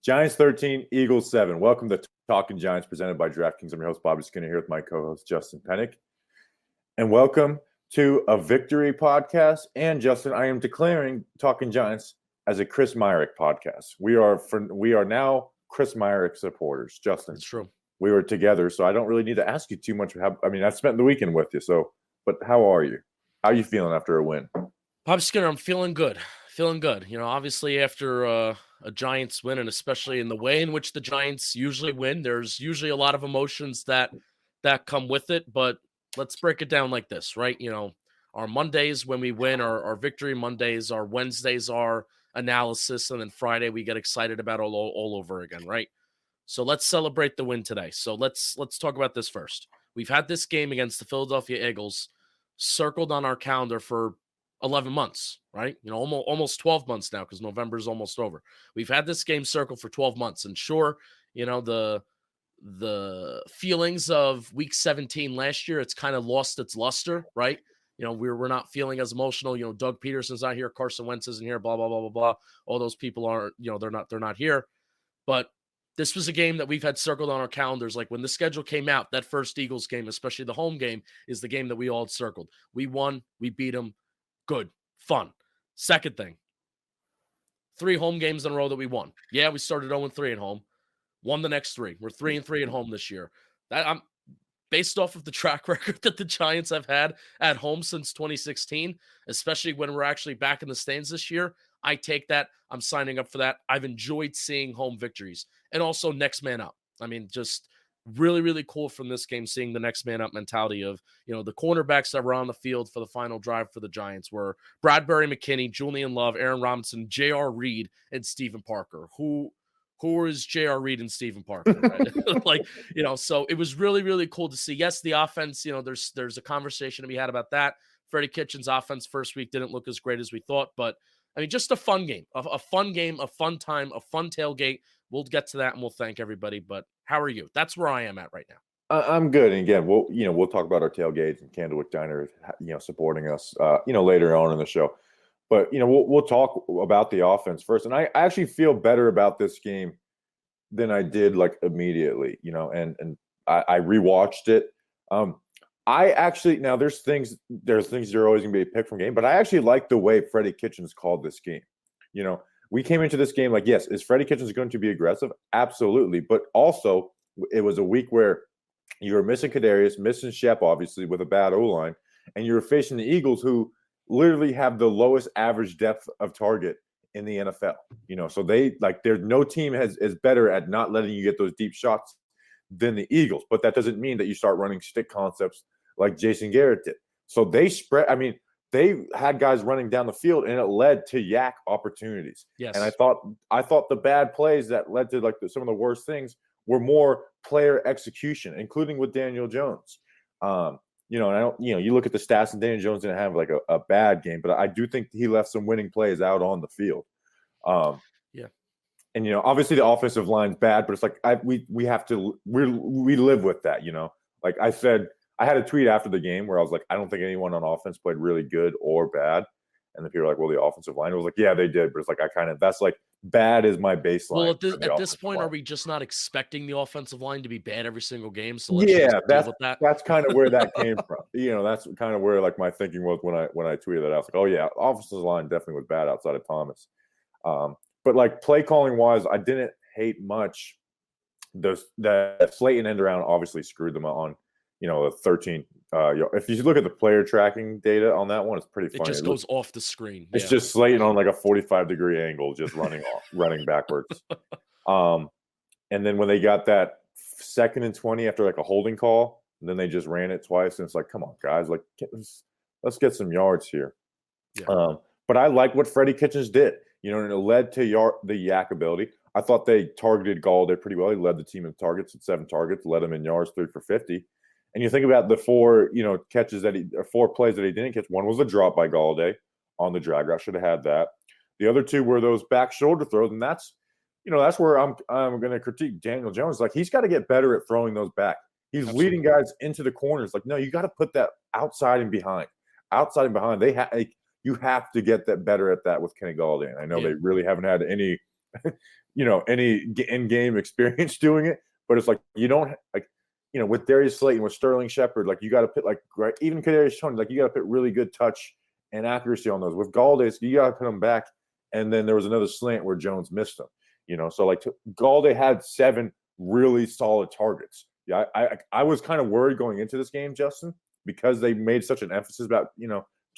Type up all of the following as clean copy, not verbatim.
Giants 13, Eagles 7. Welcome to Talking Giants, presented by DraftKings. I'm your host, Bobby Skinner, here with my co-host, Justin Pennick. And welcome to a victory podcast. And, Justin, I am declaring Talking Giants as a Chris Myrick podcast. We are now Chris Myrick supporters. Justin. It's true. We were together, so I don't really need to ask you too much. I've spent the weekend with you, but how are you? How are you feeling after a win? Bobby Skinner, I'm feeling good. Obviously after a Giants win, and especially in the way in which the Giants usually win, there's usually a lot of emotions that come with it. But let's break it down like this, right? Our Mondays when we win are victory Mondays, our Wednesdays are analysis, and then Friday we get excited about all over again, right? So let's celebrate the win today. So let's talk about this first. We've had this game against the Philadelphia Eagles circled on our calendar for 11 months, right? Almost 12 months now, because November is almost over. We've had this game circled for 12 months. And sure, the feelings of week 17 last year, it's kind of lost its luster, right? We're not feeling as emotional. Doug Peterson's not here, Carson Wentz isn't here, blah, blah, blah, blah, blah. All those people aren't, they're not here. But this was a game that we've had circled on our calendars. Like when the schedule came out, that first Eagles game, especially the home game, is the game that we all had circled. We won, we beat them. Good, fun. Second thing, 3 home games in a row that we won. Yeah, we started 0-3 at home, won the next 3. We're 3-3 at home this year. That I'm based off of the track record that the Giants have had at home since 2016, especially when we're actually back in the stands this year. I take that. I'm signing up for that. I've enjoyed seeing home victories, and also next man up. Just really, really cool from this game, seeing the next man up mentality of, the cornerbacks that were on the field for the final drive for the Giants were Bradbury McKinney, Julian Love, Aaron Robinson, J.R. Reed, and Stephen Parker. Who is J.R. Reed and Stephen Parker, right? So it was really, really cool to see. Yes, the offense, there's a conversation to be had about that. Freddie Kitchens' offense first week didn't look as great as we thought, but just a fun game, a fun time, a fun tailgate. We'll get to that and we'll thank everybody. But how are you? That's where I am at right now. I'm good. And again, we'll talk about our tailgates and Candlewick Diner, supporting us, later on in the show. But, we'll talk about the offense first. And I actually feel better about this game than I did immediately, and I rewatched it. I actually, now there's things that are always going to be a pick from game, but I actually like the way Freddie Kitchens called this game. We came into this game yes, is Freddie Kitchens going to be aggressive? Absolutely. But also, it was a week where you were missing Kadarius, missing Shep, obviously, with a bad O-line, and you were facing the Eagles, who literally have the lowest average depth of target in the NFL. So there's no team is better at not letting you get those deep shots than the Eagles. But that doesn't mean that you start running stick concepts like Jason Garrett did. So they spread. They had guys running down the field, and it led to yak opportunities. Yes. And I thought the bad plays that led to some of the worst things were more player execution, including with Daniel Jones. And I don't, you look at the stats, and Daniel Jones didn't have a bad game, but I do think he left some winning plays out on the field. Yeah. And obviously the offensive line's bad, but it's we have to we live with that. Like I said, I had a tweet after the game where I was like, I don't think anyone on offense played really good or bad. And the people were like, well, the offensive line. I was like, yeah, they did. But it's that's bad is my baseline. Well, at this point, are we just not expecting the offensive line to be bad every single game? So that's kind of where that came from. That's kind of where my thinking was when I tweeted that. I was like, oh yeah, offensive line definitely was bad outside of Thomas. But play calling wise, I didn't hate much. The Slayton end around obviously screwed them on. The 13. If you look at the player tracking data on that one, it's pretty funny. It just goes off the screen. It's just Slayton on a 45-degree angle, just running backwards. And then when they got that 2nd and 20 after a holding call, and then they just ran it twice, and it's come on, guys, let's get some yards here. Yeah. But I like what Freddie Kitchens did. And it led to the yak ability. I thought they targeted Golladay pretty well. He led the team in targets at 7 targets, led him in yards 3 for 50. And you think about the 4, catches 4 plays that he didn't catch. One was a drop by Golladay on the drag route. Should have had that. The other 2 were those back shoulder throws, and that's where I'm going to critique Daniel Jones. He's got to get better at throwing those back. He's Absolutely. leading guys into the corners. No, you got to put that outside and behind. Outside and behind. You have to get that better at that with Kenny Golladay. And I know they really haven't had any any in-game experience doing it. But it's like you don't like, with Darius Slayton, with Sterling Shepard, like you got to put even Kadarius Toney, like you got to put really good touch and accuracy on those. With Golladay, you got to put them back. And then there was another slant where Jones missed them. So like Golladay had 7 really solid targets. Yeah, I was kind of worried going into this game, Justin, because they made such an emphasis about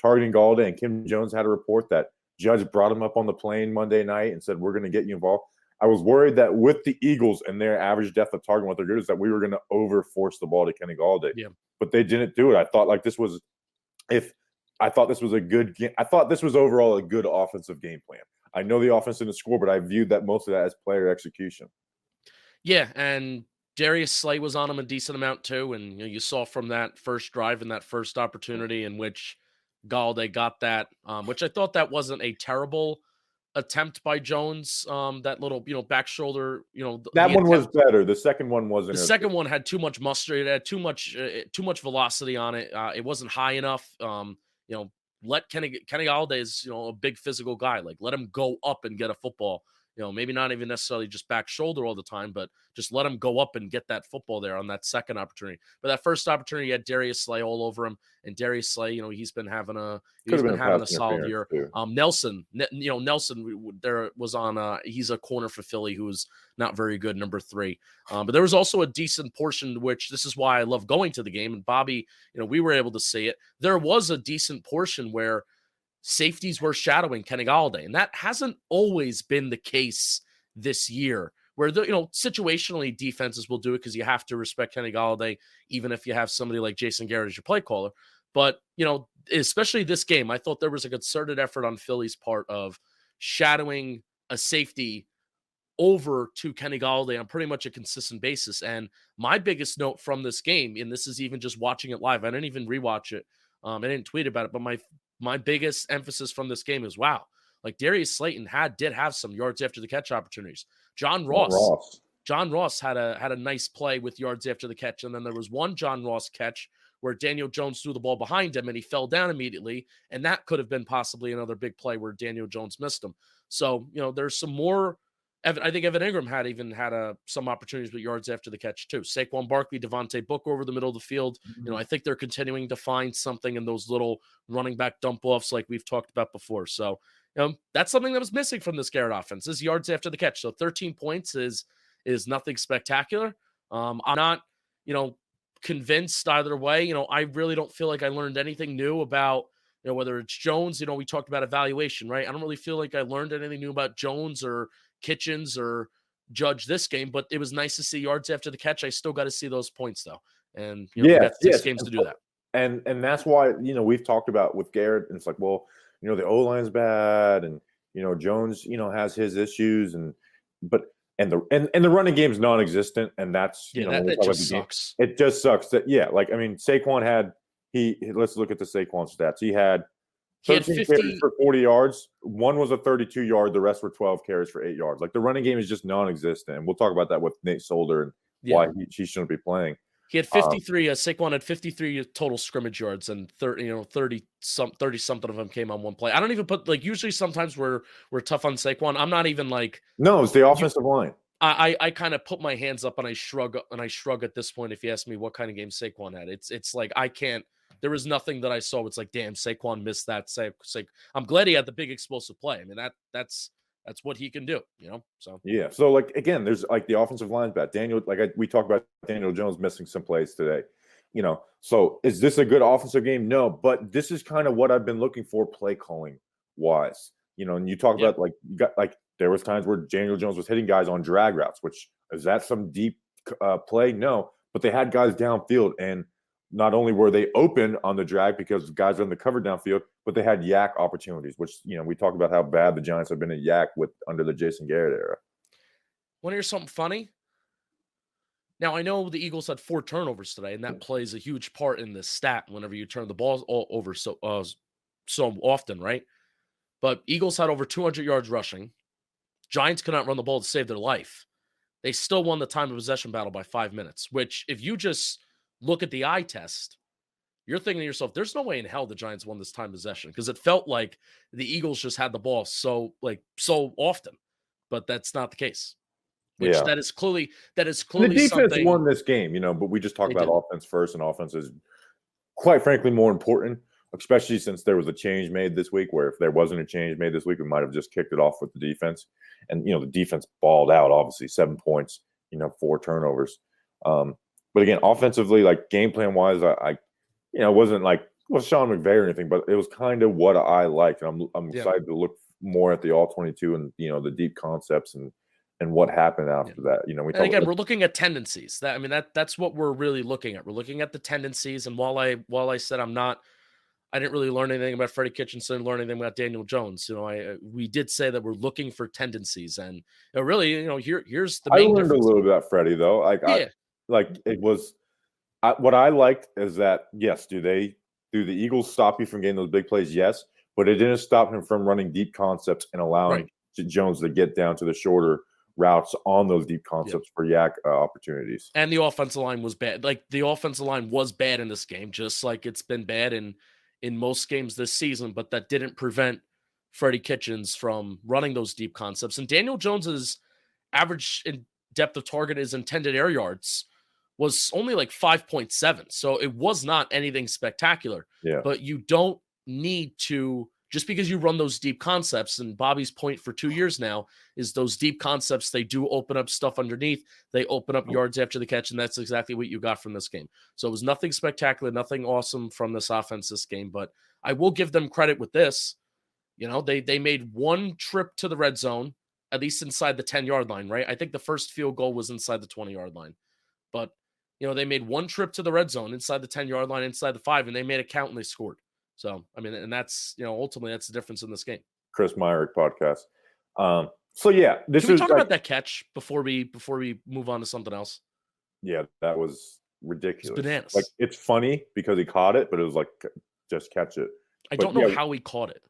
targeting Golladay, and Kim Jones had a report that Judge brought him up on the plane Monday night and said, we're going to get you involved. I was worried that with the Eagles and their average depth of target, what they're good is that we were going to overforce the ball to Kenny Golladay. Yeah. But they didn't do it. I thought this was a good game. I thought this was overall a good offensive game plan. I know the offense didn't score, but I viewed that most of that as player execution. Yeah, and Darius Slay was on him a decent amount too, and you saw from that first drive and that first opportunity in which Golladay got that, which I thought that wasn't a terrible attempt by Jones. That little, back shoulder, that one was better. The second one wasn't. The second one had too much mustard. It had too much velocity on it. It wasn't high enough. Let Kenny Golladay is a big physical guy. Like let him go up and get a football. Maybe not even necessarily just back shoulder all the time, but just let him go up and get that football there on that second opportunity. But that first opportunity, he had Darius Slay all over him, and Darius Slay, he's been having a solid year. Nelson, there was on. He's a corner for Philly who's not very good, number 3. But there was also a decent portion, which this is why I love going to the game. And Bobby, we were able to see it. There was a decent portion where safeties were shadowing Kenny Golladay, and that hasn't always been the case this year, where situationally defenses will do it because you have to respect Kenny Golladay, even if you have somebody like Jason Garrett as your play caller. But especially this game, I thought there was a concerted effort on Philly's part of shadowing a safety over to Kenny Golladay on pretty much a consistent basis. And my biggest note from this game, and this is even just watching it live, I didn't even rewatch it, I didn't tweet about it, but my biggest emphasis from this game is, wow, like Darius Slayton did have some yards after the catch opportunities. John Ross had a nice play with yards after the catch. And then there was one John Ross catch where Daniel Jones threw the ball behind him and he fell down immediately. And that could have been possibly another big play where Daniel Jones missed him. So, there's some more. I think Evan Ingram had some opportunities with yards after the catch too. Saquon Barkley, Devontae Booker over the middle of the field. Mm-hmm. I think they're continuing to find something in those little running back dump offs like we've talked about before. So, that's something that was missing from this Garrett offense is yards after the catch. So 13 points is nothing spectacular. I'm not, convinced either way. I really don't feel like I learned anything new about, whether it's Jones, we talked about evaluation, right? I don't really feel like I learned anything new about Jones or Kitchens or Judge this game, but it was nice to see yards after the catch. I still got to see those points though. And we got 6 games to do that. And that's why, we've talked about with Garrett, and it's like, well, the O-line's bad, and Jones, has his issues, and the running game's non-existent, and that's that just sucks. It just sucks that Saquon had let's look at the Saquon stats. He had 13 carries for 40 yards. One was a 32-yard. The rest were 12 carries for 8 yards. Like the running game is just non-existent, and we'll talk about that with Nate Solder and why he shouldn't be playing. He had 53. Saquon had 53 total scrimmage yards, and 30 something of them came on one play. I don't even put usually sometimes we're tough on Saquon. I'm not even no, it's the offensive line. I kind of put my hands up and I shrug at this point. If you ask me what kind of game Saquon had, it's like I can't. There was nothing that I saw. It's like, damn, Saquon missed that. I'm glad he had the big explosive play. I mean that's what he can do, So yeah. So again, there's the offensive line's bad. We talked about Daniel Jones missing some plays today. So is this a good offensive game? No, but this is kind of what I've been looking for play calling wise. And you talk about you got there was times where Daniel Jones was hitting guys on drag routes, which is that some deep play? No, but they had guys downfield, and not only were they open on the drag because guys are in the cover downfield, but they had yak opportunities, which, we talk about how bad the Giants have been at yak under the Jason Garrett era. Want to hear something funny? Now, I know the Eagles had 4 turnovers today, and that plays a huge part in the stat whenever you turn the ball all over so often, right? But Eagles had over 200 yards rushing. Giants could not run the ball to save their life. They still won the time of possession battle by 5 minutes, which if you just look at the eye test, you're thinking to yourself, there's no way in hell the Giants won this time possession, because it felt like the Eagles just had the ball so often. but that's not the case. Which Yeah. that is clearly And the defense something won this game, but we just talked they about did. offense first, and offense is quite frankly more important, especially since there was a change made this week, where if there wasn't a change made this week, we might have just kicked it off with the defense. And, the defense balled out, obviously, 7 points, 4 turnovers. But again, offensively, like game plan wise, I wasn't like Sean McVay or anything, but it was kind of what I liked. And I'm excited to look more at the all 22 and, the deep concepts and what happened after that. And again, we're looking at tendencies. That's what we're really looking at. We're looking at the tendencies. And while I said I didn't really learn anything about Freddie Kitchens, didn't learn anything about Daniel Jones. We did say that we're looking for tendencies, and really, here's the main. I learned a little bit about Freddie though. What I liked is that yes, do the Eagles stop you from getting those big plays? Yes, but it didn't stop him from running deep concepts and allowing Jones to get down to the shorter routes on those deep concepts for yak opportunities. And the offensive line was bad. Like the offensive line was bad in this game, just like it's been bad in most games this season, but that didn't prevent Freddie Kitchens from running those deep concepts. And Daniel Jones's average in depth of target, his intended air yards, was only like 5.7. So it was not anything spectacular. Yeah. But you don't need to, just because you run those deep concepts, and Bobby's point for 2 years now is those deep concepts, they do open up stuff underneath. They open up yards after the catch, and that's exactly what you got from this game. So it was nothing spectacular, nothing awesome from this offense this game, but I will give them credit with this. They made one trip to the red zone, at least inside the 10-yard line, right? I think the first field goal was inside the 20-yard line. But, they made one trip to the red zone, inside the 10-yard line, inside the 5, and they made it count and they scored. So, and that's, ultimately that's the difference in this game. Chris Myrick podcast. So yeah, Can we talk about that catch before we move on to something else? Yeah, that was ridiculous. It's bananas. Like it's funny because he caught it, but it was like just catch it. I don't know how he caught it.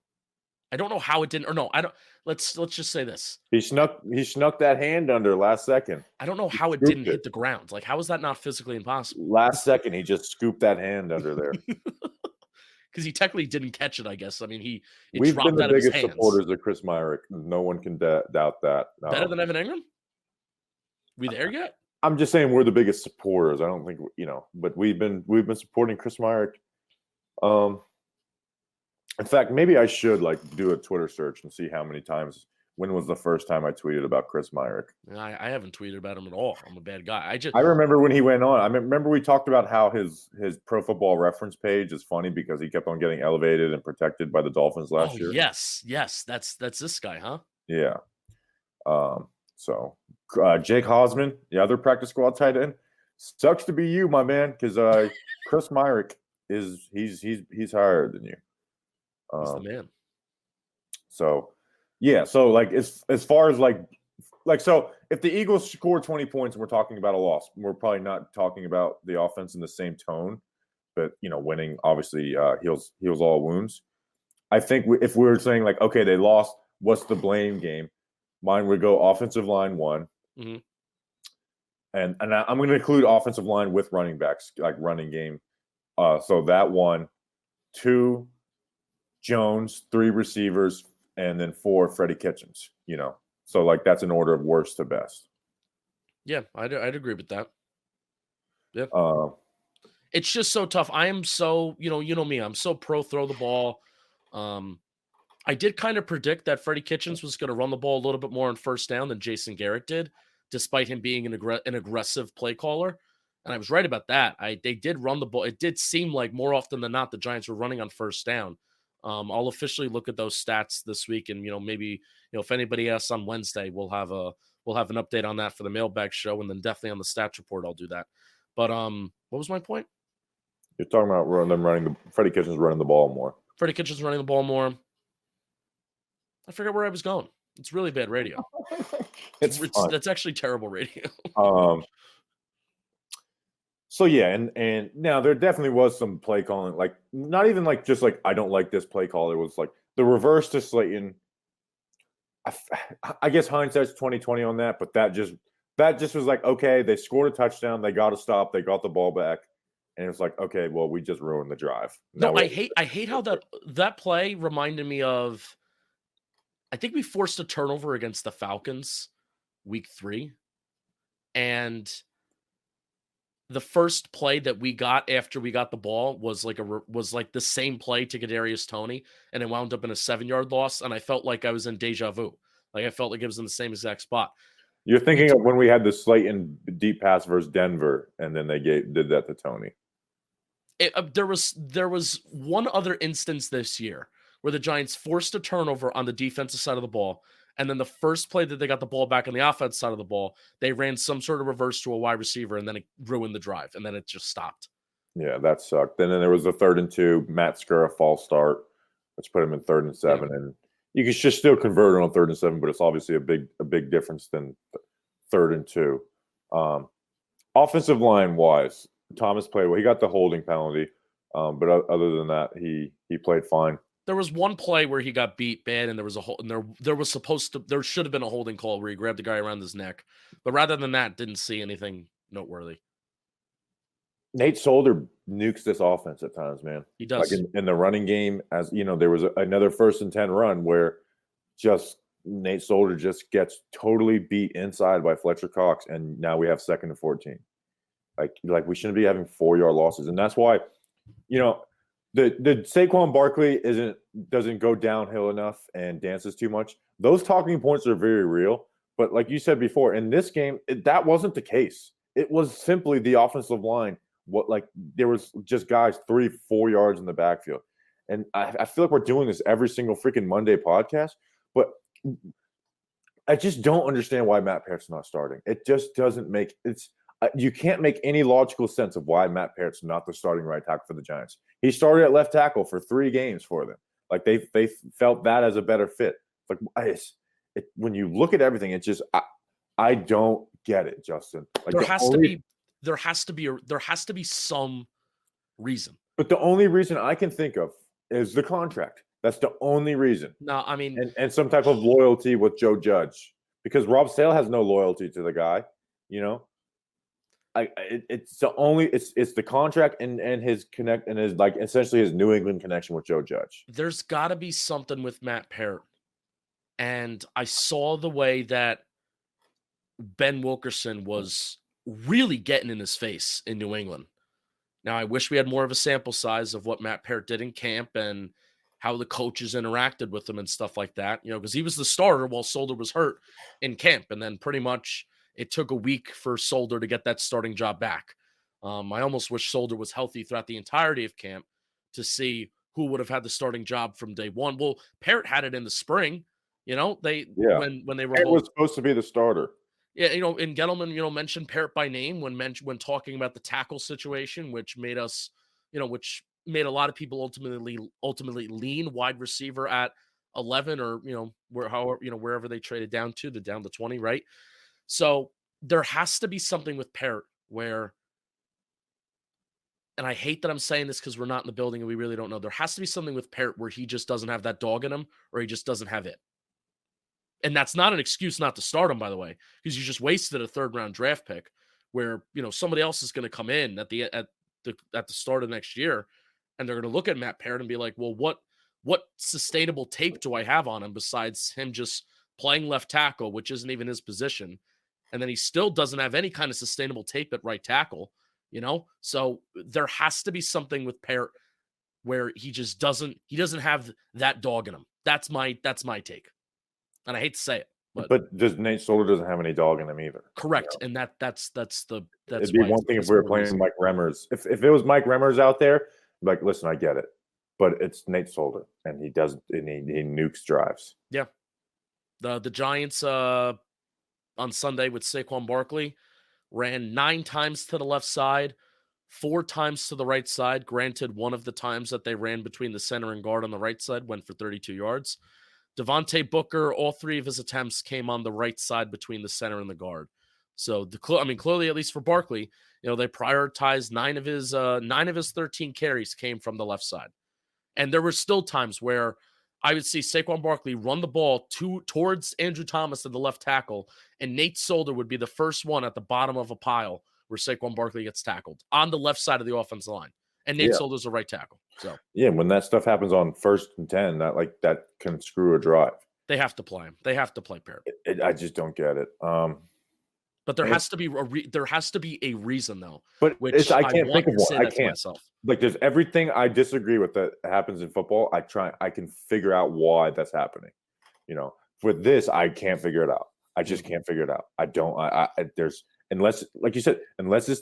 I don't know how it didn't. Or no, I don't. Let's just say this. He snuck that hand under last second. I don't know how it didn't hit the ground. Like, how is that not physically impossible? Last second, he just scooped that hand under there. Because he technically didn't catch it, I guess. We've been the biggest supporters of Chris Myrick. No one can doubt that. Better than Evan Ingram? We there yet? I'm just saying we're the biggest supporters. I don't think but we've been supporting Chris Myrick. In fact, maybe I should do a Twitter search and see how many times. When was the first time I tweeted about Chris Myrick? I haven't tweeted about him at all. I'm a bad guy. I remember when he went on. I remember we talked about how his Pro Football Reference page is funny because he kept on getting elevated and protected by the Dolphins last year. Yes, that's this guy, huh? Yeah. So Jake Hosman, the other practice squad tight end, sucks to be you, my man, because Chris Myrick he's higher than you. He's the man. So. Yeah, so as far as so if the Eagles score 20 points and we're talking about a loss, we're probably not talking about the offense in the same tone, but winning obviously heals all wounds. I think if we were saying okay, they lost, what's the blame game? Mine would go offensive line 1, and I'm going to include offensive line with running backs, running game. So that 1, 2, Jones, 3 receivers. And then 4, Freddie Kitchens, So, that's an order of worst to best. Yeah, I'd agree with that. Yeah. It's just so tough. I am so, you know me, I'm so pro throw the ball. I did kind of predict that Freddie Kitchens was going to run the ball a little bit more on first down than Jason Garrett did, despite him being an aggressive play caller. And I was right about that. They did run the ball. It did seem like more often than not, the Giants were running on first down. I'll officially look at those stats this week, and maybe if anybody asks on Wednesday, we'll have an update on that for the mailbag show, and then definitely on the stats report I'll do that. But what was my point? You're talking about Freddie Kitchens running the ball more. Freddie Kitchens running the ball more. I forget where I was going. It's really bad radio. That's actually terrible radio. So yeah, and now there definitely was some play calling, not even just I don't like this play call. It was the reverse to Slayton. I guess hindsight's 20/20 on that, but that just was okay, they scored a touchdown, they got a stop, they got the ball back, and it was okay, well, we just ruined the drive. No, I hate how that play reminded me of I think we forced a turnover against the Falcons week 3. And the first play that we got after we got the ball was like the same play to Kadarius Toney, and it wound up in a 7-yard loss. And I felt like I was in deja vu. Like I felt like it was in the same exact spot. You're thinking of when we had the Slayton deep pass versus Denver, and then they did that to Toney. There was one other instance this year where the Giants forced a turnover on the defensive side of the ball. And then the first play that they got the ball back on the offense side of the ball, they ran some sort of reverse to a wide receiver, and then it ruined the drive, and then it just stopped. Yeah, that sucked. And then there was a 3rd and 2, Matt Skura false start, which put him in 3rd and 7. Yeah. And you can just still convert it on 3rd and 7, but it's obviously a big difference than 3rd and 2. Offensive line wise, Thomas played well. He got the holding penalty, but other than that, he played fine. There was one play where he got beat bad, and there should have been a holding call where he grabbed the guy around his neck. But rather than that, didn't see anything noteworthy. Nate Solder nukes this offense at times, man. He does. Like in the running game, as you know, there was another 1st and 10 run where just Nate Solder just gets totally beat inside by Fletcher Cox, and now we have 2nd and 14. Like we shouldn't be having 4-yard losses, and that's why, you know, the Saquon Barkley doesn't go downhill enough and dances too much. Those talking points are very real, but like you said before, in this game, that wasn't the case. It was simply the offensive line. There was just guys 3-4 yards in the backfield, and I feel like we're doing this every single freaking Monday podcast, but I just don't understand why Matt Parrott's not starting. It just doesn't make you can't make any logical sense of why Matt Parrott's not the starting right tackle for the Giants. He started at left tackle for 3 games for them. Like they felt that as a better fit. Like when you look at everything, it's just I don't get it, Justin. Like there has to be some reason. But the only reason I can think of is the contract. That's the only reason. No, I mean, and some type of loyalty with Joe Judge, because Rob Sale has no loyalty to the guy. You know, it's the contract and his connect and his like essentially his New England connection with Joe Judge. There's got to be something with Matt Parrott, and I saw the way that Ben Wilkerson was really getting in his face in New England. Now, I wish we had more of a sample size of what Matt Parrott did in camp and how the coaches interacted with him and stuff like that, you know, because he was the starter while Solder was hurt in camp. And then pretty much it took a week for Solder to get that starting job back. I almost wish Solder was healthy throughout the entirety of camp to see who would have had the starting job from day one. Well, Parrott had it in the spring, you know, when they were both, was supposed to be the starter. Yeah, you know, and Gettleman, you know, mentioned Parrott by name when talking about the tackle situation, which made us, you know, which made a lot of people ultimately lean wide receiver at 11 or, you know, wherever they traded down to 20, right? So there has to be something with Parrott where, and I hate that I'm saying this because we're not in the building and we really don't know. There has to be something with Parrott where he just doesn't have that dog in him, or he just doesn't have it. And that's not an excuse not to start him, by the way, because you just wasted a 3rd-round draft pick where, you know, somebody else is going to come in at the start of next year, and they're going to look at Matt Parrott and be like, well, what sustainable tape do I have on him besides him just playing left tackle, which isn't even his position, and then he still doesn't have any kind of sustainable tape at right tackle, you know? So there has to be something with Parrott where he doesn't have that dog in him. That's my take. And I hate to say it, but Nate Solder doesn't have any dog in him either. Correct, you know? and that's it'd be one thing if we were playing Mike Remmers. If it was Mike Remmers out there, like, listen, I get it, but it's Nate Solder, and he nukes drives. Yeah, the Giants on Sunday with Saquon Barkley ran 9 times to the left side, 4 times to the right side. Granted, one of the times that they ran between the center and guard on the right side went for 32 yards. Devontae Booker, all 3 of his attempts came on the right side between the center and the guard. So clearly, at least for Barkley, you know, they prioritized 9 of his 13 carries came from the left side. And there were still times where I would see Saquon Barkley run the ball towards Andrew Thomas at the left tackle, and Nate Solder would be the first one at the bottom of a pile where Saquon Barkley gets tackled on the left side of the offensive line. And Nate Solder's a right tackle. So yeah, when that stuff happens on 1st and 10, that can screw a drive. They have to play him. They have to play Parrott. I just don't get it. But there has to be a reason though. But which I can't think of one. I that to can't. myself. Like there's everything I disagree with that happens in football. I can figure out why that's happening. With this, I can't figure it out. I just can't figure it out. I don't. There's unless, like you said, unless it's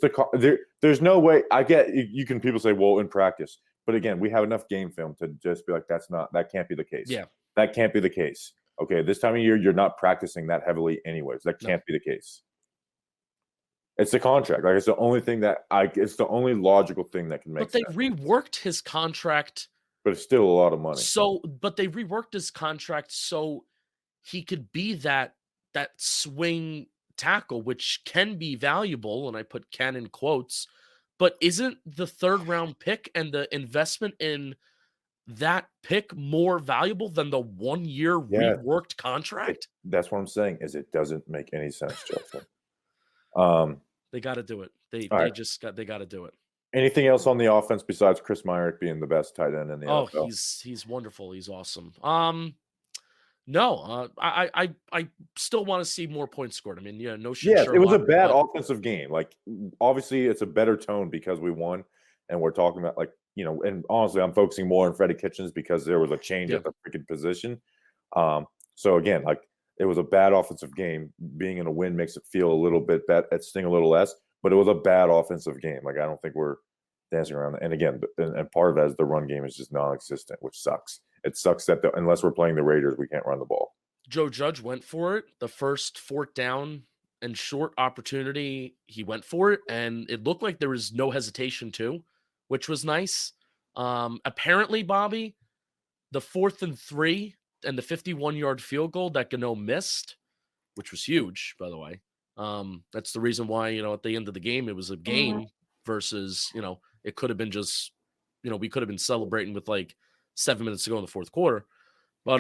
there's no way. I get you can people say, well, in practice, but again, we have enough game film to just be like, that can't be the case. Yeah, that can't be the case. Okay, this time of year, you're not practicing that heavily, anyways. That can't be the case. It's the contract. Like it's the only thing it's the only logical thing that can make sense. But they reworked his contract. But it's still a lot of money. But they reworked his contract so he could be that swing tackle, which can be valuable, and I put "can" in quotes. But isn't the 3rd round pick and the investment in that pick more valuable than the 1 year reworked contract? That's what I'm saying. It doesn't make any sense, Justin. They got to do it. They got to do it. Anything else on the offense besides Chris Myrick being the best tight end in the NFL? Oh, he's wonderful. He's awesome. No, I still want to see more points scored. I mean, no shit. Yes, it was a bad offensive game. Like, obviously, it's a better tone because we won, and we're talking about and honestly, I'm focusing more on Freddie Kitchens because there was a change at the freaking position. So again, like it was a bad offensive game. Being in a win makes it feel a little bit better, sting a little less. But it was a bad offensive game. Like I don't think we're dancing around. And again, and part of that is the run game is just non-existent, which sucks. It sucks that unless we're playing the Raiders, we can't run the ball. Joe Judge went for it. The first 4th down and short opportunity, he went for it, and it looked like there was no hesitation too, which was nice. Apparently, Bobby, the 4th and 3 and the 51-yard field goal that Gano missed, which was huge, by the way. That's the reason why, at the end of the game, it was a game versus, it could have been just, we could have been celebrating with like 7 minutes to go in the 4th quarter. But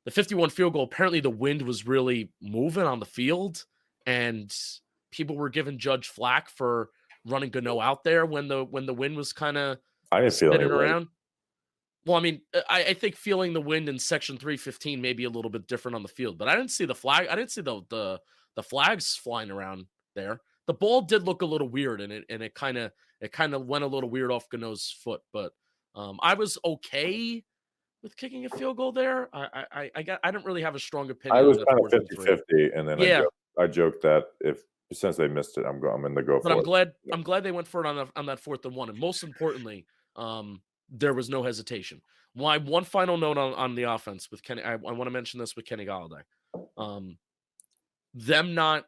the 51 field goal, apparently the wind was really moving on the field, and people were giving Judge flack for running Gano out there when the wind was kind of spinning around. Well, I mean, I think feeling the wind in Section 315 may be a little bit different on the field, but I didn't see the flag. I didn't see the flags flying around there. The ball did look a little weird, and it kind of went a little weird off Gano's foot. But I was okay with kicking a field goal there. I didn't really have a strong opinion. I was kind of 50-50, and then I joked that since they missed it, I'm going to go for it. But I'm glad they went for it on that 4th and 1, and most importantly, there was no hesitation. One final note on the offense with Kenny. I want to mention this with Kenny Golladay. Them not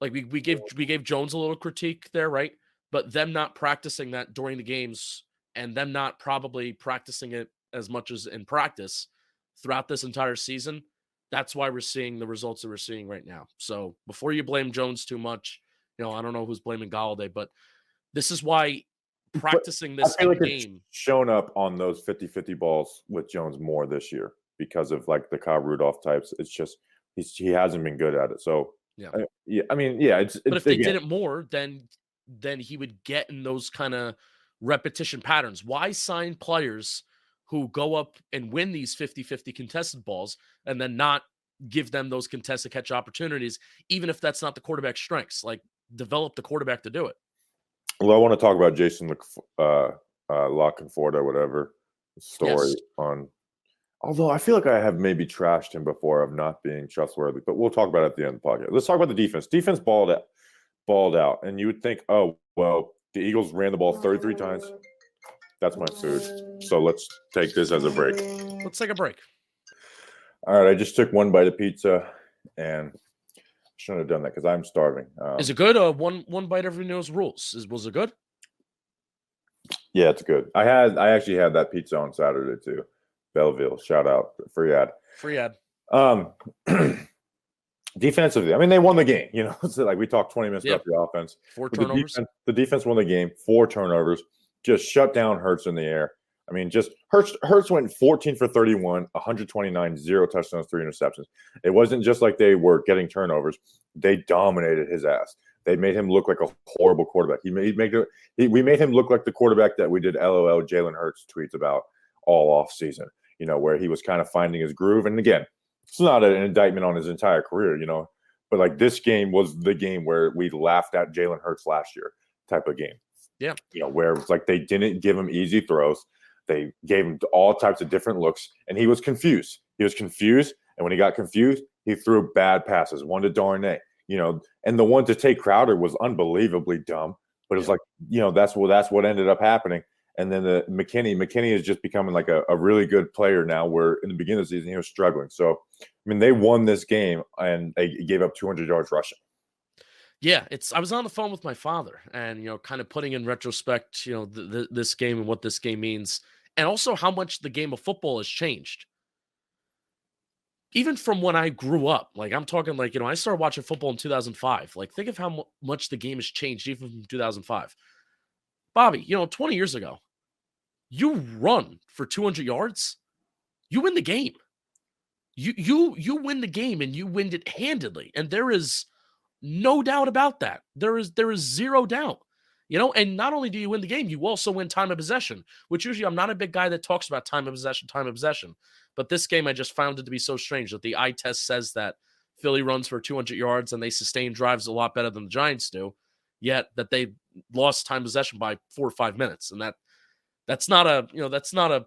like we gave Jones a little critique there, right? But them not practicing that during the games and them not probably practicing it as much as in practice throughout this entire season. That's why we're seeing the results that we're seeing right now. So before you blame Jones too much, I don't know who's blaming Golladay, but this is why practicing this game it's shown up on those 50-50 balls with Jones more this year because of like the Kyle Rudolph types. It's just he hasn't been good at it. So but if they did it more, then he would get in those kind of repetition patterns. Why sign players who go up and win these 50-50 contested balls and then not give them those contested catch opportunities, even if that's not the quarterback's strengths? Like, develop the quarterback to do it. Well, I want to talk about Jason Lockenford or whatever story on. Although I feel like I have maybe trashed him before of not being trustworthy, but we'll talk about it at the end of the podcast. Let's talk about the defense. Defense balled out, and you would think, oh, well, the Eagles ran the ball 33 times. That's my food. So let's take this as a break. Let's take a break. All right, I just took one bite of pizza, and shouldn't have done that because I'm starving. Is it good? One bite every knows rules. Was it good? Yeah, it's good. I actually had that pizza on Saturday too. Belleville, shout out, free ad. Defensively, I mean, they won the game. So like we talked 20 minutes about the offense. 4 turnovers. The defense won the game. 4 turnovers. Just shut down Hurts in the air. I mean, just Hurts went 14 for 31, 129, 0 touchdowns, 3 interceptions. It wasn't just like they were getting turnovers. They dominated his ass. They made him look like a horrible quarterback. We made him look like the quarterback that we did LOL Jalen Hurts tweets about all off season. where he was kind of finding his groove. And again, it's not an indictment on his entire career, but like this game was the game where we laughed at Jalen Hurts last year type of game. Yeah. Where it's like they didn't give him easy throws. They gave him all types of different looks, and he was confused. And when he got confused, he threw bad passes, one to Darnay, and the one to Tate Crowder was unbelievably dumb. But it was like, that's what ended up happening. And then the McKinney is just becoming like a really good player now, where in the beginning of the season he was struggling. So, they won this game and they gave up 200 yards rushing. Yeah, I was on the phone with my father and, kind of putting in retrospect, this game and what this game means, and also how much the game of football has changed. Even from when I grew up, like I'm talking like, I started watching football in 2005. Like think of how much the game has changed even from 2005. Bobby, 20 years ago, you run for 200 yards, you win the game. You win the game and you win it handedly. And there is no doubt about that. There is zero doubt. And not only do you win the game, you also win time of possession, which usually I'm not a big guy that talks about time of possession. But this game, I just found it to be so strange that the eye test says that Philly runs for 200 yards and they sustain drives a lot better than the Giants do, yet that they lost time possession by 4 or 5 minutes. And that's not a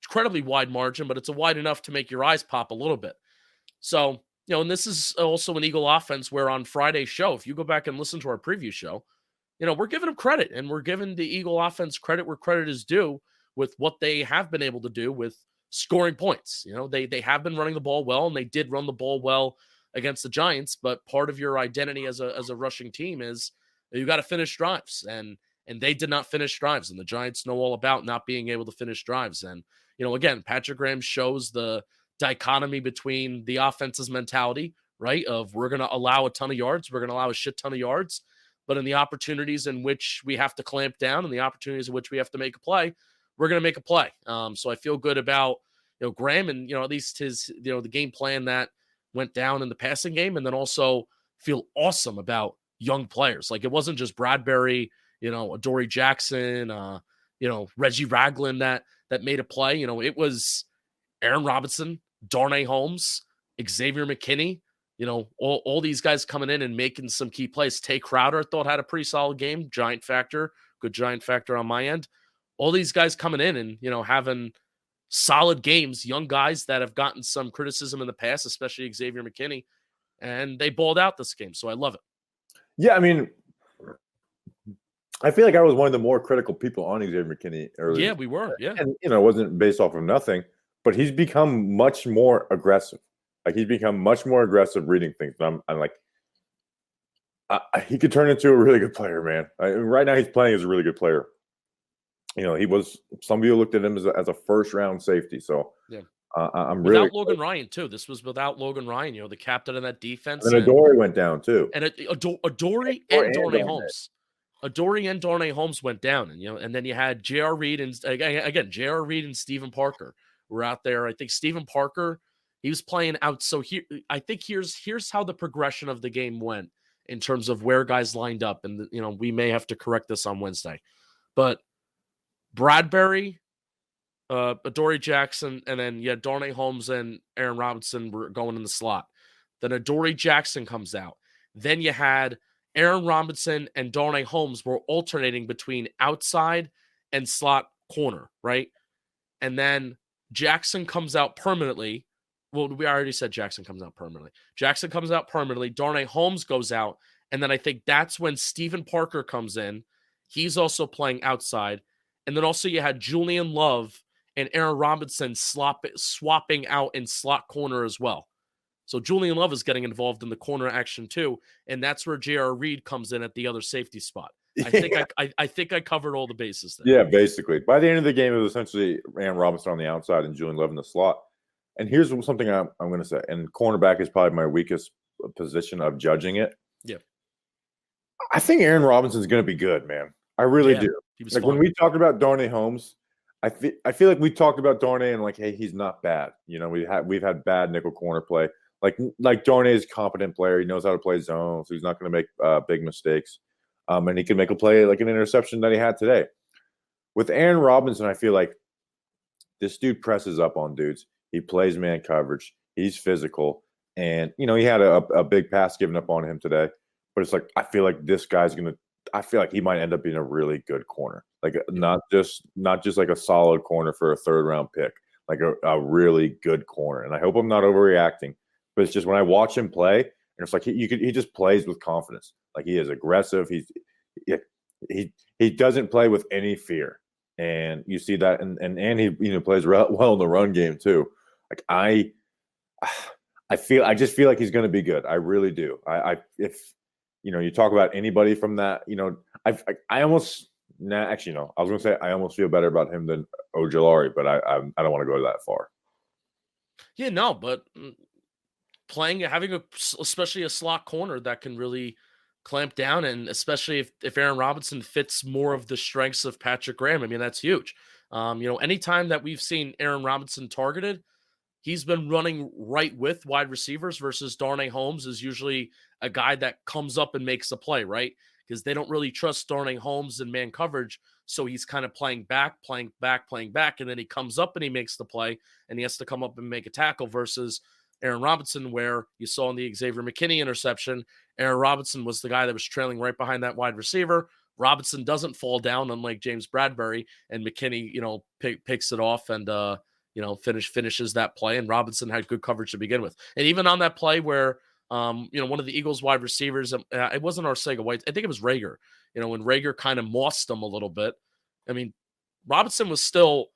incredibly wide margin, but it's a wide enough to make your eyes pop a little bit. So, and this is also an Eagle offense where on Friday's show, if you go back and listen to our preview show, we're giving them credit, and we're giving the Eagle offense credit where credit is due with what they have been able to do with scoring points. They have been running the ball well, and they did run the ball well against the Giants, but part of your identity as a rushing team is you got to finish drives, and they did not finish drives, and the Giants know all about not being able to finish drives. And, again, Patrick Graham shows the dichotomy between the offense's mentality, right, of we're going to allow a ton of yards, we're going to allow a shit ton of yards, but in the opportunities in which we have to clamp down and the opportunities in which we have to make a play, we're going to make a play. So I feel good about, Graham and, at least his, the game plan that went down in the passing game, and then also feel awesome about young players. Like it wasn't just Bradbury, Adoree Jackson, Reggie Ragland that made a play. It was Aaron Robinson, Darnay Holmes, Xavier McKinney, all these guys coming in and making some key plays. Tate Crowder, I thought, had a pretty solid game. Good giant factor on my end. All these guys coming in and, having solid games, young guys that have gotten some criticism in the past, especially Xavier McKinney, and they balled out this game. So I love it. Yeah, I feel like I was one of the more critical people on Xavier McKinney earlier. Yeah, we were. Yeah. And, it wasn't based off of nothing, but he's become much more aggressive. Like he's become much more aggressive reading things. I'm like, he could turn into a really good player, man. Right now he's playing as a really good player. He was, some people looked at him as a first round safety. So yeah. I'm without really Logan Ryan too. This was without Logan Ryan, the captain of that defense. And Adoree went down too. And Adoree and Darnay Holmes. Adoree and Darnay Holmes went down, and then you had J.R. Reed and again J.R. Reed and Stephen Parker were out there. I think Stephen Parker, he was playing out. So here, I think here's how the progression of the game went in terms of where guys lined up, and we may have to correct this on Wednesday, but Bradbury, Adoree Jackson, and then Darnay Holmes and Aaron Robinson were going in the slot. Then Adoree Jackson comes out. Then you had Aaron Robinson and Darnay Holmes were alternating between outside and slot corner, right? And then Jackson comes out permanently. Well, we already said Jackson comes out permanently. Jackson comes out permanently. Darnay Holmes goes out. And then I think that's when Stephen Parker comes in. He's also playing outside. And then also you had Julian Love and Aaron Robinson swapping out in slot corner as well. So Julian Love is getting involved in the corner action too, and that's where J.R. Reed comes in at the other safety spot. I think I covered all the bases there. Yeah, basically. By the end of the game, it was essentially Aaron Robinson on the outside and Julian Love in the slot. And here's something I'm going to say, and cornerback is probably my weakest position of judging it. Yeah. I think Aaron Robinson is going to be good, man. I really do. Like when we talked about Darnay Holmes, I feel like we talked about Darnay and like, hey, he's not bad. We've had bad nickel corner play. Like Darnay is a competent player. He knows how to play zone, so he's not going to make big mistakes. And he can make a play like an interception that he had today. With Aaron Robinson, I feel like this dude presses up on dudes. He plays man coverage. He's physical. And, he had a big pass given up on him today. But it's like, I feel like this guy's going to – I feel like he might end up being a really good corner. Like not just like a solid corner for a third-round pick. Like a really good corner. And I hope I'm not overreacting. But it's just when I watch him play, and it's like he just plays with confidence. Like he is aggressive. He doesn't play with any fear. And you see that, and he plays well in the run game too. Like I just feel like he's going to be good. I really do. If you talk about anybody from that, I almost actually no. I was going to say I almost feel better about him than Ojulari, but I don't want to go that far. Yeah, no, but having especially a slot corner that can really clamp down, and especially if Aaron Robinson fits more of the strengths of Patrick Graham, I mean, that's huge. Anytime that we've seen Aaron Robinson targeted, he's been running right with wide receivers versus Darnay Holmes is usually a guy that comes up and makes a play, right? Because they don't really trust Darnay Holmes in man coverage. So he's kind of playing back, and then he comes up and he makes the play, and he has to come up and make a tackle versus Aaron Robinson, where you saw in the Xavier McKinney interception, Aaron Robinson was the guy that was trailing right behind that wide receiver. Robinson doesn't fall down, unlike James Bradbury, and McKinney, picks it off and, finishes that play. And Robinson had good coverage to begin with. And even on that play where, one of the Eagles wide receivers, it wasn't Arcega White, I think it was Rager, when Rager kind of mossed him a little bit. I mean, Robinson was still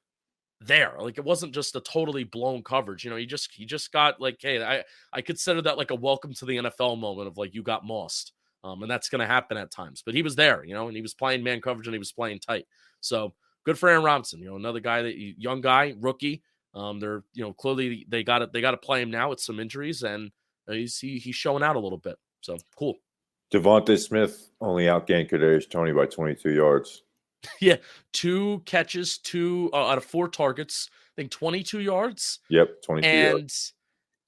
there. Like, it wasn't just a totally blown coverage. He just got like, hey, I consider that like a welcome to the NFL moment of like, you got mossed. And that's going to happen at times, but he was there, and he was playing man coverage and he was playing tight. So good for Aaron Robinson, another guy young guy, rookie. They're, clearly they got to play him now with some injuries, and he's showing out a little bit. So cool. Devontae Smith only outgained Kadarius Toney by 22 yards. Yeah, 2 catches, 2 out of 4 targets. I think 22 yards. Yep, 22 yards.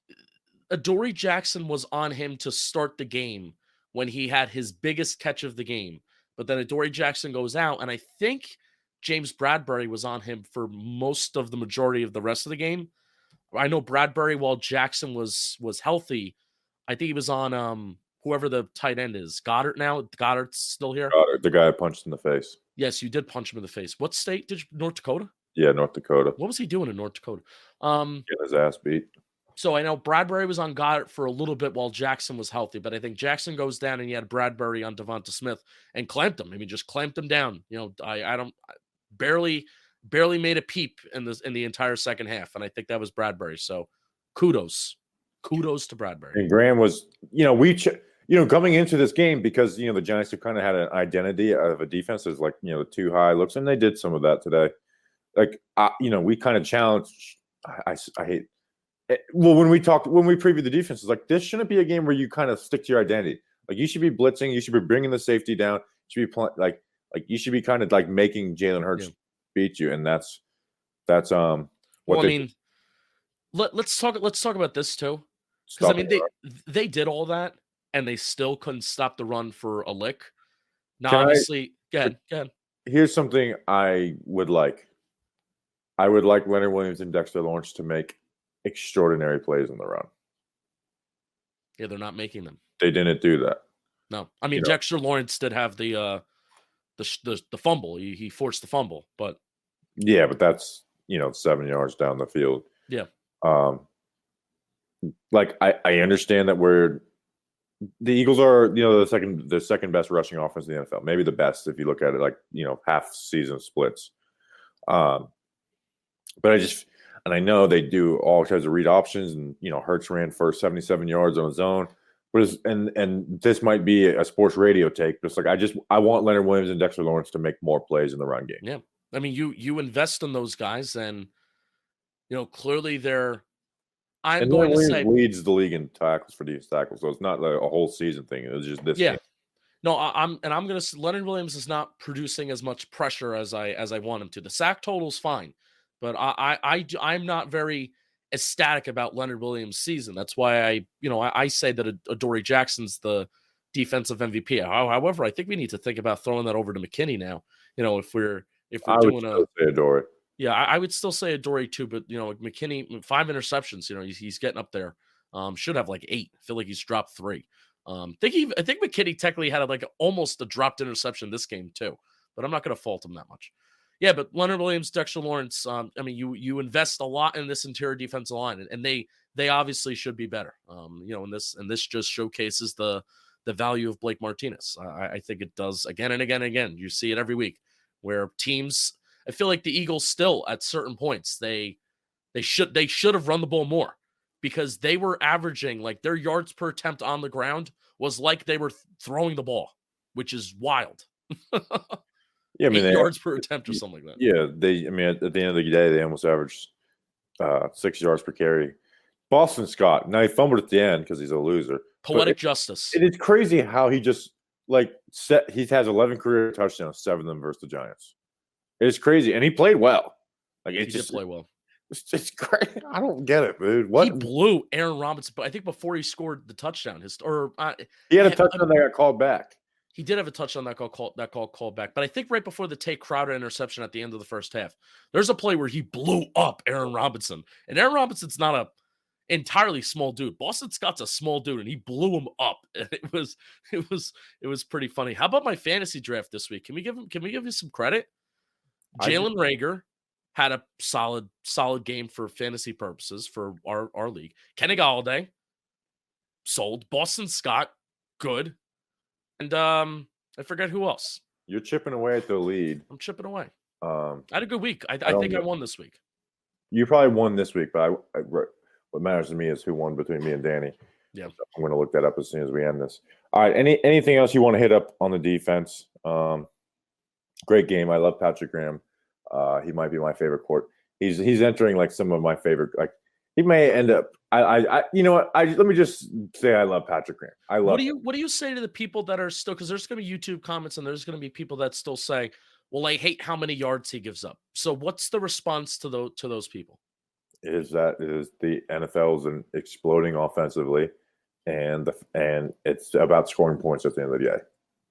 And Adoree Jackson was on him to start the game when he had his biggest catch of the game. But then Adoree Jackson goes out, and I think James Bradbury was on him for most of the majority of the rest of the game. I know Bradbury, while Jackson was healthy, I think he was on whoever the tight end is. Goddard now? Goddard's still here? Goddard, the guy I punched in the face. Yes, you did punch him in the face. What state North Dakota? Yeah, North Dakota. What was he doing in North Dakota? Getting his ass beat. So I know Bradbury was on Goddard for a little bit while Jackson was healthy, but I think Jackson goes down and you had Bradbury on Devonta Smith and clamped him. I mean, just clamped him down. I barely made a peep in the entire second half, and I think that was Bradbury. So kudos to Bradbury. And Graham was, coming into this game, because the Giants have kind of had an identity of a defense as like the too high looks, and they did some of that today. Like we kind of challenged. I hate. Well, when we previewed the defense, it's like this shouldn't be a game where you kind of stick to your identity. Like you should be blitzing, you should be bringing the safety down, you should be like you should be kind of like making Jalen Hurts beat you, and that's what. Well, I mean, let's talk about this too, because I mean they did all that and they still couldn't stop the run for a lick. Now, obviously, go ahead. Here's something I would like. I would like Leonard Williams and Dexter Lawrence to make extraordinary plays in the run. Yeah, they're not making them. They didn't do that. No, I mean Dexter Lawrence did have the fumble. He forced the fumble, but yeah, but that's 7 yards down the field. Yeah. Like I understand that the Eagles are the second best rushing offense in the NFL, maybe the best if you look at it like half season splits. But I know they do all kinds of read options, and Hurts ran for 77 yards on his own. And this might be a sports radio take, but it's like I want Leonard Williams and Dexter Lawrence to make more plays in the run game. Yeah, I mean you invest in those guys, and clearly they're. I'm going to say leads the league in tackles for these tackles, so it's not like a whole season thing. It was just this. Yeah. Game. No, I'm going to. Leonard Williams is not producing as much pressure as I want him to. The sack total's fine, but I'm not very ecstatic about Leonard Williams' season. That's why I say that Adoree Jackson's the defensive MVP. However, I think we need to think about throwing that over to McKinney now. If we're doing say Adoree. Yeah, I would still say Adoree too, but like McKinney, 5 interceptions. He's getting up there. Should have like 8. I feel like he's dropped 3. I think McKinney technically had like almost a dropped interception this game too, but I'm not going to fault him that much. Yeah, but Leonard Williams, Dexter Lawrence. You invest a lot in this interior defensive line, and they obviously should be better. And this just showcases the value of Blake Martinez. I think it does again and again and again. You see it every week where teams. I feel like the Eagles still at certain points they should have run the ball more because they were averaging like their yards per attempt on the ground was like they were throwing the ball, which is wild. Yeah, I mean, 8 yards per attempt or something like that. Yeah, at the end of the day, they almost averaged 6 yards per carry. Boston Scott, now he fumbled at the end because he's a loser. Poetic justice. It is crazy how he just he has 11 career touchdowns, 7 of them versus the Giants. It's crazy, and he played well. Like He did play well. It's great. I don't get it, dude. What He blew Aaron Robinson, but I think before he scored the touchdown, he had a touchdown that got called back. He did have a touchdown that got called back, but I think right before the Tate Crowder interception at the end of the first half, there's a play where he blew up Aaron Robinson, and Aaron Robinson's not a entirely small dude. Boston Scott's a small dude, and he blew him up. It was pretty funny. How about my fantasy draft this week? Can we give you some credit? Jalen Reagor had a solid game for fantasy purposes for our league. Kenny Golladay sold. Boston Scott good, and I forget who else. You're chipping away at the lead. I'm chipping away. I had a good week. I think I won this week. You probably won this week, but what matters to me is who won between me and Danny. Yeah, so I'm going to look that up as soon as we end this. All right, anything else you want to hit up on the defense? Great game. I love Patrick Graham. He might be my favorite court. He's entering like some of my favorite. Like he may end up. You know what? Let me just say I love Patrick Graham. I love. What do you say to the people that are still, because there's going to be YouTube comments and there's going to be people that still say, "Well, I hate how many yards he gives up." So what's the response to those people? Is the NFL's exploding offensively, and it's about scoring points at the end of the day.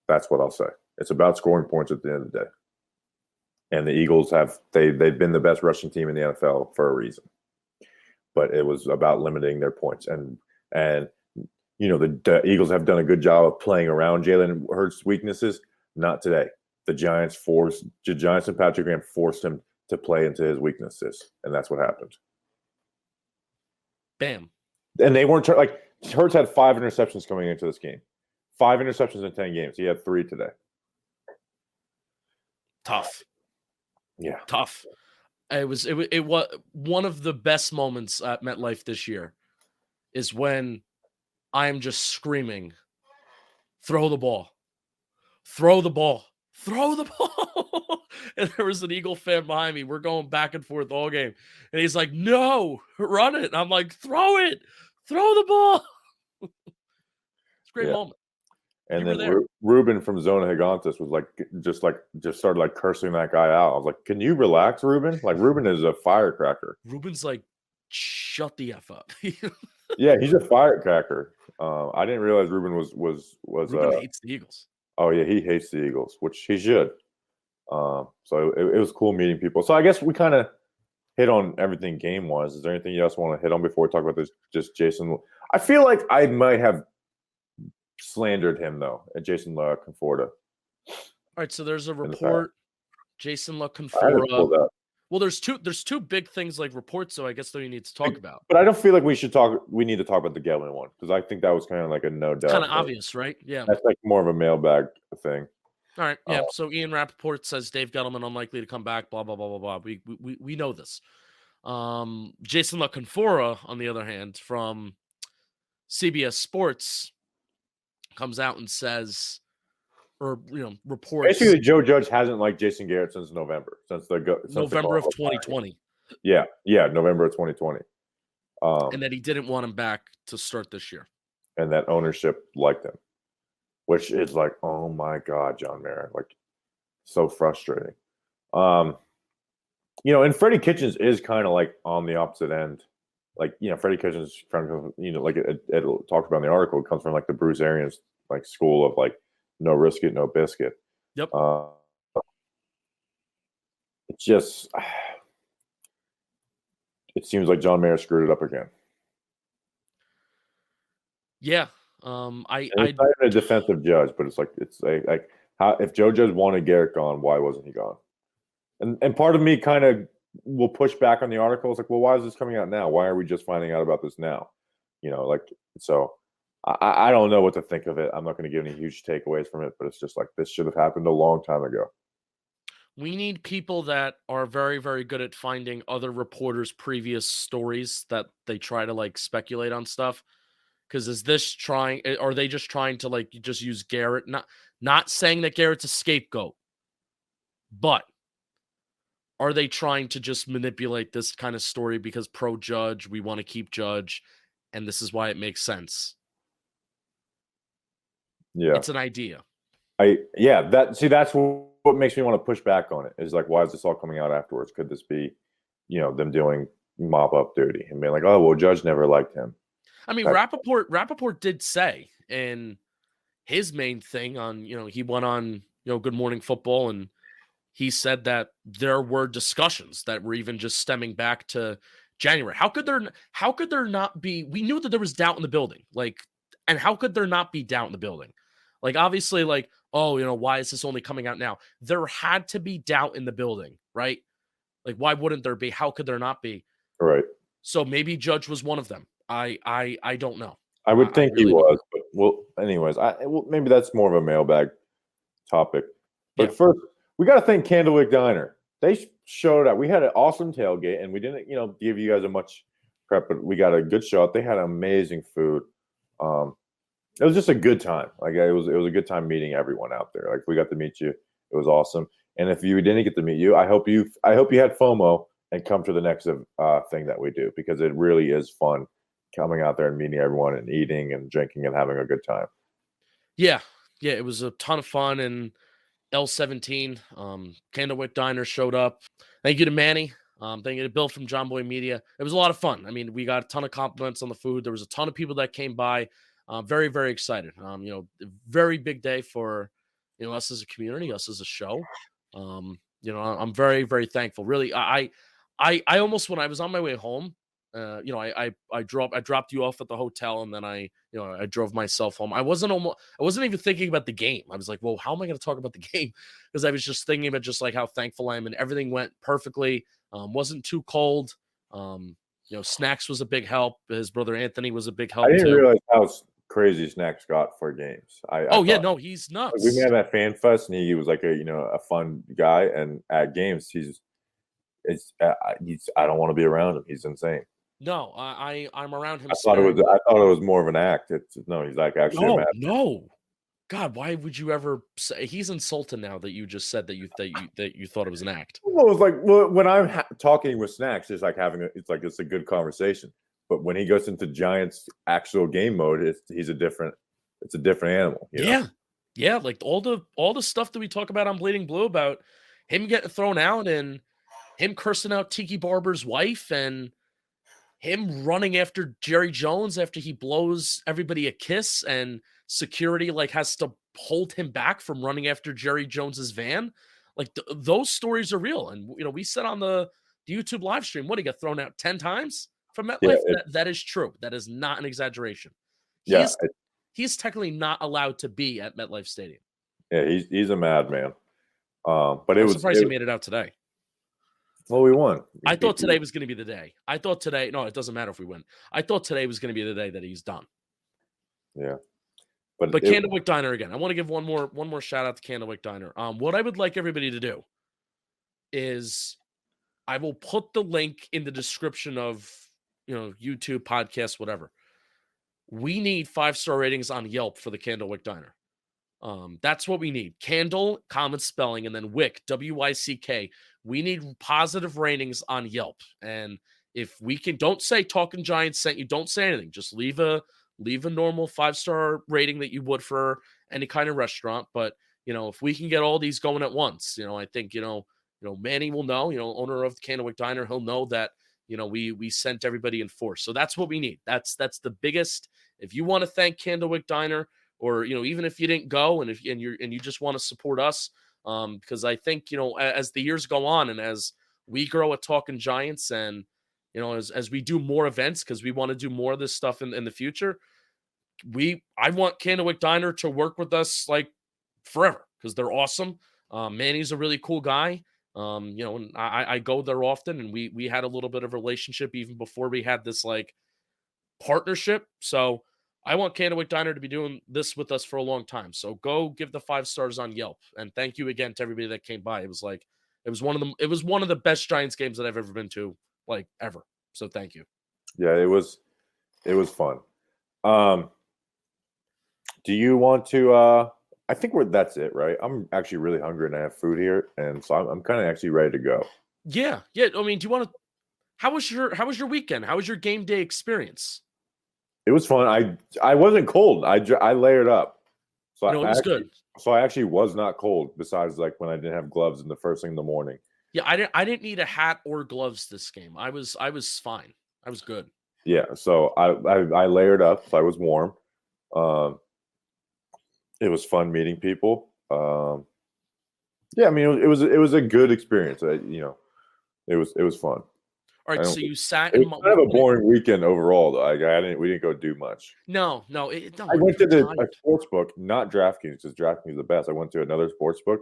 That's what I'll say. It's about scoring points at the end of the day. And the Eagles they've been the best rushing team in the NFL for a reason. But it was about limiting their points. And the Eagles have done a good job of playing around Jalen Hurts' weaknesses. Not today. The Giants and Patrick Graham forced him to play into his weaknesses. And that's what happened. Bam. And they weren't Hurts had 5 interceptions coming into this game. 5 interceptions in 10 games. He had 3 today. Tough. Yeah. Tough. It was one of the best moments at MetLife this year is when I am just screaming, throw the ball, throw the ball, throw the ball. And there was an Eagle fan behind me. We're going back and forth all game. And he's like, no, run it. And I'm like, throw it, throw the ball. It's a great moment. And then Ruben from Zona Gigantes was just started cursing that guy out. I was like, "Can you relax, Ruben? Like Ruben is a firecracker." Ruben's like, "Shut the F up." Yeah, he's a firecracker. I didn't realize Ruben was. Ruben hates the Eagles. Oh yeah, he hates the Eagles, which he should. So it was cool meeting people. So I guess we kind of hit on everything game-wise. Is there anything else you want to hit on before we talk about this? Just Jason. I feel like I might have slandered him though at Jason Conforta. All right, so there's a report. Jason Conforta. Well, there's two big things like reports, so I guess that you need to talk about. But I don't feel like we need to talk about the Gelman one because I think that was kind of like a no doubt. Kind of obvious, right? Yeah. That's like more of a mailbag thing. All right. Yeah. So Ian Rappaport says Dave Gettleman unlikely to come back. Blah blah blah blah blah. We know this. Jason Conforta, on the other hand, from CBS Sports, comes out and says, or reports. Basically, Joe Judge hasn't liked Jason Garrett since November, since November of 2020. Yeah, November of 2020. And that he didn't want him back to start this year. And that ownership liked him, which is like, oh my God, John Myrick, like so frustrating. And Freddie Kitchens is kind of like on the opposite end. Like, Freddie Kitchens from, like it talked about in the article, it comes from like the Bruce Arians like school of like no risk it, no biscuit. Yep. It's just it seems like John Mayer screwed it up again. Yeah. And it's not even a defensive judge, but it's like how if Joe Judge wanted Garrett gone, why wasn't he gone? And part of me kind of will push back on the article. It's like, well, why is this coming out now? Why are we just finding out about this now? So I don't know what to think of it. I'm not going to give any huge takeaways from it, but it's just like this should have happened a long time ago. We need people that are very, very good at finding other reporters' previous stories that they try to like speculate on stuff. Because are they just trying to like just use Garrett? Not saying that Garrett's a scapegoat, but are they trying to just manipulate this kind of story because pro Judge, we want to keep Judge, and this is why it makes sense? Yeah. It's an idea. That's what makes me want to push back on it is like, why is this all coming out afterwards? Could this be, them doing mop up duty and being like, oh, well, Judge never liked him. I mean, Rappaport did say in his main thing on, he went on, Good Morning Football, and he said that there were discussions that were even just stemming back to January. How could there not be? We knew that there was doubt in the building, and how could there not be doubt in the building? Like, obviously, why is this only coming out now? There had to be doubt in the building, right? Like, why wouldn't there be? How could there not be? Right. So maybe Judge was one of them. I don't know. I would think really he was, but well, anyways, maybe that's more of a mailbag topic. But first, we got to thank Candlewick Diner. They showed up. We had an awesome tailgate, and we didn't, give you guys a much prep, but we got a good show up. They had amazing food. It was just a good time. Like it was a good time meeting everyone out there. Like we got to meet you. It was awesome. And if you didn't get to meet you, I hope you had FOMO and come to the next thing that we do, because it really is fun coming out there and meeting everyone and eating and drinking and having a good time. Yeah, it was a ton of fun. And L17, Candlewick Diner showed up. Thank you to Manny. Thank you to Bill from John Boy Media. It was a lot of fun. I mean, we got a ton of compliments on the food. There was a ton of people that came by. Very, very excited. Very big day for, us as a community, us as a show. I'm very, very thankful. Really, I almost, when I was on my way home, I dropped you off at the hotel, and then I drove myself home. I wasn't even thinking about the game. I was like, well, how am I going to talk about the game? Because I was just thinking about just like how thankful I am, and everything went perfectly. Wasn't too cold. Snacks was a big help. His brother Anthony was a big help. I didn't realize how crazy Snacks got for games. He's nuts. We met at Fan Fest, and he was like a fun guy, and at games I don't want to be around him. He's insane. No, I'm around him. I thought it was more of an act. He's like actually a mad. No. God, why would you ever say he's insulted now that you just said that you thought it was an act? Well, it's like when I'm talking with Snacks, it's like it's a good conversation. But when he goes into Giants actual game mode, it's a different animal. Yeah. Like all the stuff that we talk about on Bleeding Blue about him getting thrown out and him cursing out Tiki Barber's wife and him running after Jerry Jones after he blows everybody a kiss, and security has to hold him back from running after Jerry Jones's van. Like those stories are real. And, we said on the YouTube live stream, he got thrown out 10 times from MetLife. That is true. That is not an exaggeration. He's technically not allowed to be at MetLife Stadium. Yeah, he's a madman. But I'm surprised he made it out today. Well, we won. I thought today was going to be the day. No, it doesn't matter if we win. I thought today was going to be the day that he's done. Yeah. But Candlewick Diner again. I want to give one more shout out to Candlewick Diner. What I would like everybody to do is I will put the link in the description of, YouTube, podcast, whatever. We need 5-star ratings on Yelp for the Candlewick Diner. That's what we need. Candle, common spelling, and then Wick, WYCK. We need positive ratings on Yelp. And if we can, don't say Talking Giants sent you. Don't say anything. Just leave a normal 5-star rating that you would for any kind of restaurant. But, if we can get all these going at once, I think, Manny will know, owner of the Candlewick Diner, he'll know that, we sent everybody in force. So that's what we need. That's the biggest. If you want to thank Candlewick Diner, or, even if you didn't go and you just want to support us, because I think, as the years go on and as we grow at Talking Giants and, as we do more events, because we want to do more of this stuff in the future, I want Candlewick Diner to work with us like forever because they're awesome. Manny's a really cool guy. And I go there often, and we had a little bit of a relationship even before we had this like partnership. So I want Candlewick Diner to be doing this with us for a long time. So go give the 5 stars on Yelp, and thank you again to everybody that came by. It was one of the best Giants games that I've ever been to, like ever. So thank you. Yeah, it was fun. Do you want to? I think that's it, right? I'm actually really hungry and I have food here, and so I'm kind of actually ready to go. Yeah. I mean, do you want to? How was your weekend? How was your game day experience? It was fun. I wasn't cold. I layered up, so it was good. So I actually was not cold. Besides, like when I didn't have gloves in the first thing in the morning. Yeah, I didn't need a hat or gloves this game. I was fine. I was good. Yeah, so I layered up, so I was warm. It was fun meeting people. Yeah, I mean it was a good experience. It was fun. All right, so you sat. It was kind of a boring weekend overall, though. We didn't go do much. No. I went to a sports book, not DraftKings, because DraftKings is the best. I went to another sports book,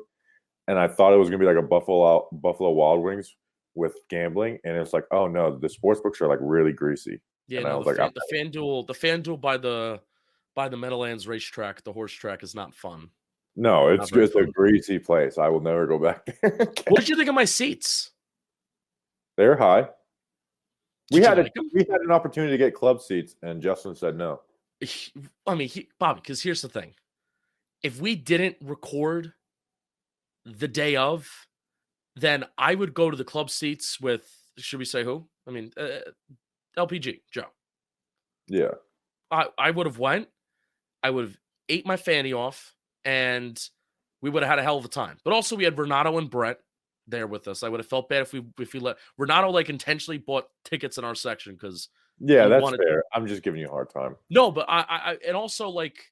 and I thought it was gonna be like a Buffalo Wild Wings with gambling, and it's like, oh no, the sports books are like really greasy. Yeah, and the FanDuel by the Meadowlands racetrack, the horse track, is not fun. No, it's just a greasy place. I will never go back there. What did you think of my seats? They're high. We had an opportunity to get club seats, and Justin said no. I mean, Bobby, because here's the thing: if we didn't record the day of, then I would go to the club seats with. Should we say who? I mean, LPG Joe. Yeah, I would have went. I would have ate my fanny off, and we would have had a hell of a time. But also, we had Renato and Brett there with us. I would have felt bad if we let Renato like intentionally bought tickets in our section because that's fair. I'm just giving you a hard time. No, but I and also like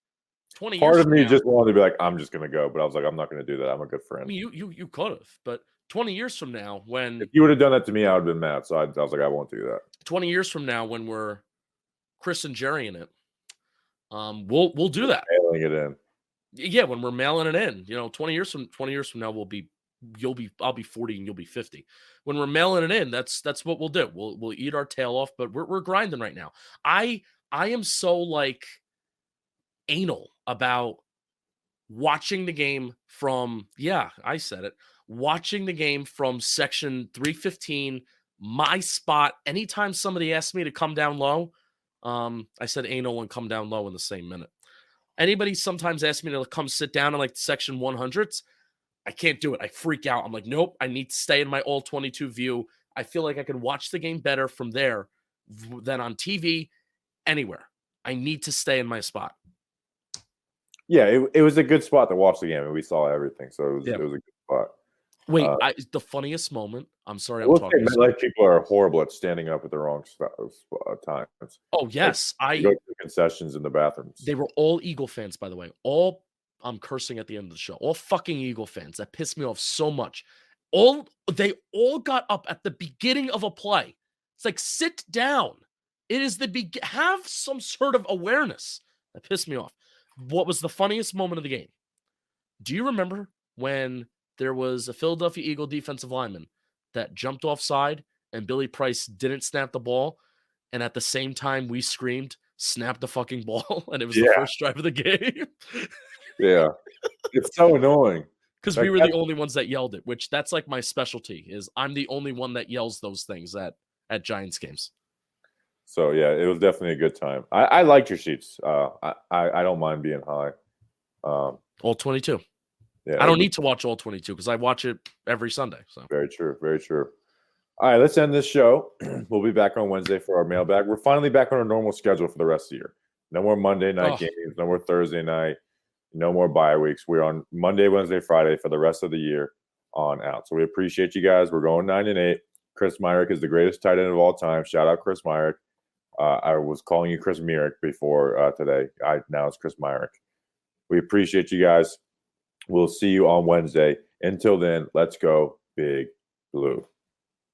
20 part years of me now, just wanted to be like, I'm just gonna go, but I was like, I'm not gonna do that. I'm a good friend. I mean, you could have, but 20 years from now, when if you would have done that to me, I would have been mad. So I was like, I won't do that. 20 years from now, when we're Chris and Jerry in it, we'll do that. Mailing it in. Yeah, when we're mailing it in, 20 years from now, I'll be 40 and you'll be 50. When we're mailing it in, that's what we'll do. We'll eat our tail off, but we're grinding right now. I am so like anal about watching the game from, I said it, watching the game from section 315, my spot. Anytime somebody asked me to come down low, I said anal and come down low in the same minute. Anybody sometimes asks me to come sit down in like section 100s. I can't do it. I freak out. I'm like, nope, I need to stay in my all 22 view. I feel like I can watch the game better from there than on TV anywhere. I need to stay in my spot. Yeah, it was a good spot to watch the game, and we saw everything, so it was a good spot. Wait, the funniest moment. I'm sorry, I'm talking. Like people are horrible at standing up at the wrong times. Oh yes, like, go to the concessions in the bathrooms. They were all Eagle fans, by the way. I'm cursing at the end of the show. All fucking Eagle fans. That pissed me off so much. They all got up at the beginning of a play. It's like, sit down. It is have some sort of awareness. That pissed me off. What was the funniest moment of the game? Do you remember when there was a Philadelphia Eagle defensive lineman that jumped offside and Billy Price didn't snap the ball, and at the same time we screamed, snap the fucking ball, and it was the first drive of the game? Yeah. It's so annoying. Because we were the only ones that yelled it, which that's like my specialty, is I'm the only one that yells those things at Giants games. So, yeah, it was definitely a good time. I liked your sheets. I don't mind being high. All 22. Yeah, I don't need to watch all 22 because I watch it every Sunday. So very true. Very true. All right, let's end this show. We'll be back on Wednesday for our mailbag. We're finally back on our normal schedule for the rest of the year. No more Monday night games. No more Thursday night. No more bye weeks. We're on Monday, Wednesday, Friday for the rest of the year on out. So we appreciate you guys. We're going 9-8. Chris Myrick is the greatest tight end of all time. Shout out Chris Myrick. I was calling you Chris Myrick before today. Now it's Chris Myrick. We appreciate you guys. We'll see you on Wednesday. Until then, let's go Big Blue.